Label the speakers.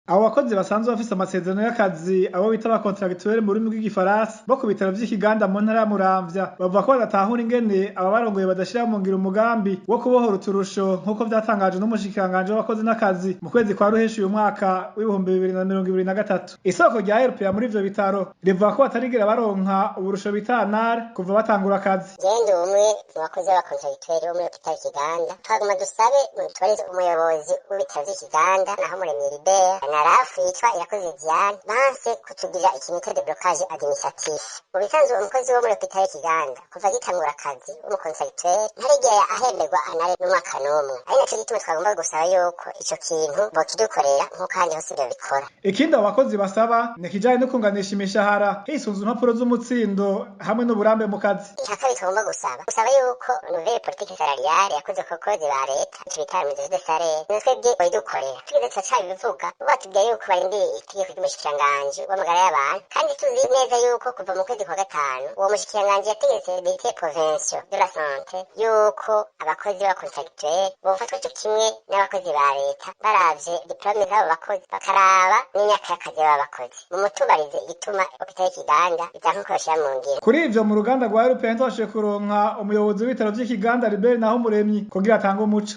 Speaker 1: Abo bakozi basanzwe bafise amasezerano y'akazi abo bita ba contractuel mu rurimi rw'igifaransa bo ku bitaro vy'Ikiganda mu ntara ya Muramvya bavuga ko badatahura ingene aba barongoye badashira mu ngiro umugambi wo kubohora uturusho nk'uko vyatangajwe n'umushikiranganji w'abakozi n'akazi mu kwezi kwa ruheshi uyu mwaka w'ibihumbi 2023. Isoko rya RPA muri ivyo bitaro rivuga ko batarigera baronka uburusho bita ANAR kuva batangura akazi.
Speaker 2: Gende umwe mu bakozi b'abakontractuel bo muri bitaro Ikiganda twaguma dusabe tubarize umuyobozi w'ibitaro vy'Ikiganda naho Muremyi Libert narafu yitwa Irakoze Diane banse kutugirira ikintu de blocage administratif. Mu bisanzwe umukozi wo muri hôpital Ikiganda kuva gitangura akazi w'umucontracteur ntarigera ahemberwa ANAR n'umwaka n'umwe. Ari naco gituma twagomba gusaba yuko ico kintu bokidukorera nk'uko kandi hose bikora.
Speaker 1: Ikindi abo bakozi basaba ni kijanye no kunganisha imishahara hisunzwe impapuro z'umutsindo hamwe n'uburambe mu kazi.
Speaker 2: Icya tugomba gusaba yuko nouvelle politique salariale yakoze ku bakozi ba leta twita mise de salaire twebwe bayidukorera tugeze turacabivuga batubwiye yuko barindiriye itegeko ry'umushikiranganji w'amagara y'abantu kandi tuzi neza yuko kuva mu kwezi kwa gatanu uwo mushikiranganji yategetse militaire provincial de la santé yuko abakozi b'abacontractuel bofatwa cyo kimwe n'abakozi ba leta baravye diplome z'abo bakozi bakaraba n'imyaka y'akazi b'abakozi mu mutubarize igituma hôpital Ikiganda itanka kubashira mu ngiro.
Speaker 1: Kuri ivyo mu ruganda rwa RPA twashoboye kuronka umuyobozi w'ibitaro vy'Ikiganda Libert naho Muremyi kugira atange umuco.